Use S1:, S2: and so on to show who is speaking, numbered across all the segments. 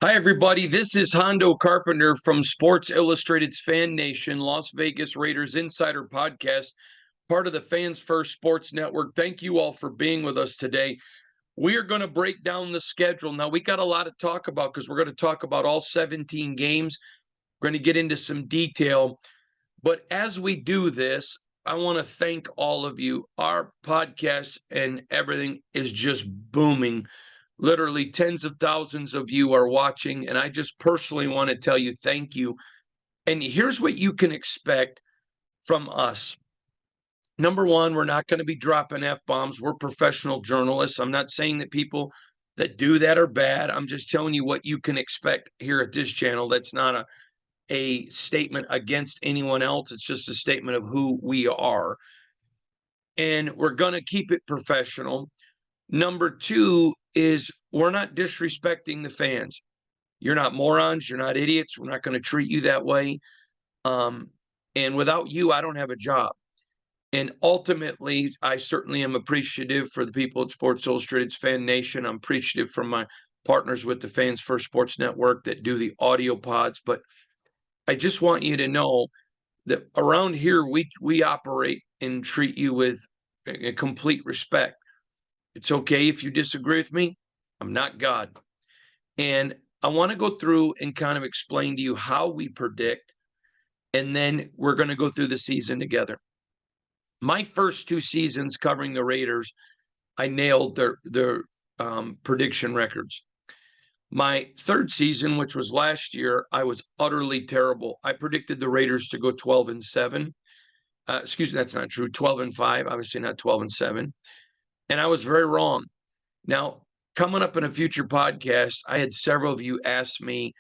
S1: Hi, everybody. This is Hondo Carpenter from Sports Illustrated's Fan Nation, Las Vegas Raiders Insider Podcast, part of the Fans First Sports Network. Thank you all for being with us today. We are going to break down the schedule. Now, we got a lot to talk about because we're going to talk about all 17 games. We're going to get into some detail. But as we do this, I want to thank all of you. Our podcast and everything is just booming. Literally tens of thousands of you are watching, and I just personally want to tell you thank you. And here's what you can expect from us. Number one, we're not going to be dropping F-bombs. We're professional journalists. I'm not saying that people that do that are bad. I'm just telling you what you can expect here at this channel. That's not a statement against anyone else. It's just a statement of who we are. And we're going to keep it professional. Number two is we're not disrespecting the fans. You're not morons. You're not idiots. We're not going to treat you that way. And without you, I don't have a job. And ultimately, I certainly am appreciative for the people at Sports Illustrated's Fan Nation. I'm appreciative from my partners with the Fans First Sports Network that do the audio pods. But I just want you to know that around here, we operate and treat you with a complete respect. It's okay if you disagree with me. I'm not God. And I want to go through and kind of explain to you how we predict, and then we're going to go through the season together. My first two seasons covering the Raiders, I nailed their prediction records. My third season, which was last year, I was utterly terrible. I predicted the Raiders to go 12-7. Excuse me, that's not true. 12-5, obviously not 12-7. And I was very wrong. Now, coming up in a future podcast, I had several of you ask me,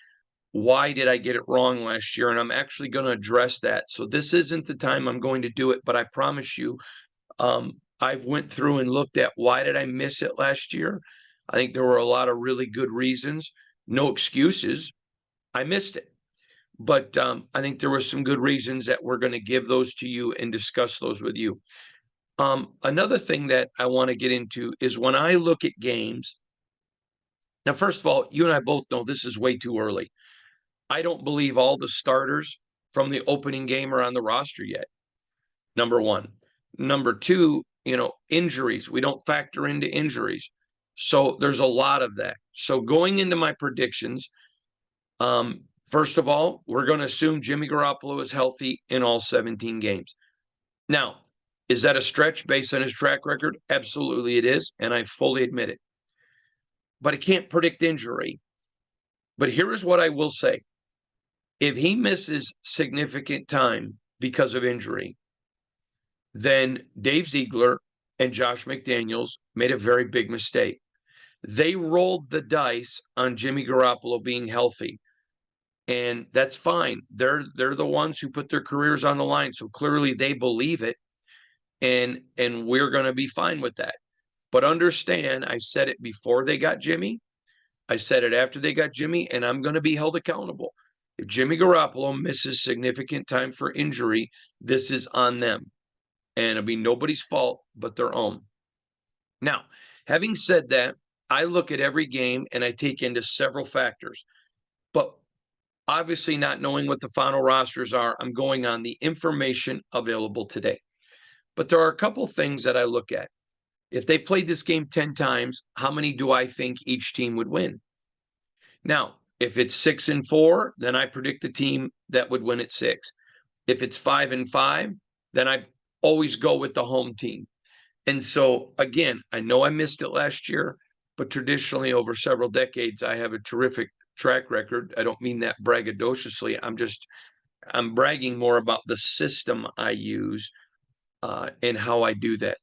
S1: why did I get it wrong last year? And I'm actually going to address that. So this isn't the time I'm going to do it, but I promise you, I've went through and looked at why did I miss it last year? I think there were a lot of really good reasons. No excuses. I missed it. But I think there were some good reasons that we're going to give those to you and discuss those with you. Another thing that I want to get into is when I look at games. Now, first of all, you and I both know this is way too early. I don't believe all the starters from the opening game are on the roster yet. Number one. Number two, injuries. We don't factor into injuries. So there's a lot of that. So going into my predictions, first of all, we're going to assume Jimmy Garoppolo is healthy in all 17 games. Now, is that a stretch based on his track record? Absolutely it is, and I fully admit it. But I can't predict injury. But here is what I will say. If he misses significant time because of injury, then Dave Ziegler and Josh McDaniels made a very big mistake. They rolled the dice on Jimmy Garoppolo being healthy. And that's fine. They're the ones who put their careers on the line. So clearly they believe it. And we're going to be fine with that. But understand, I said it before they got Jimmy. I said it after they got Jimmy, and I'm going to be held accountable. If Jimmy Garoppolo misses significant time for injury, this is on them. And it'll be nobody's fault but their own. Now, having said that, I look at every game and I take into several factors. But obviously not knowing what the final rosters are, I'm going on the information available today. But there are a couple things that I look at. If they played this game 10 times, how many do I think each team would win? Now, if it's 6-4, then I predict the team that would win at 6. If it's 5-5, then I always go with the home team. And so, again, I know I missed it last year, but traditionally over several decades, I have a terrific track record. I don't mean that braggadociously. I'm bragging more about the system I use and how I do that.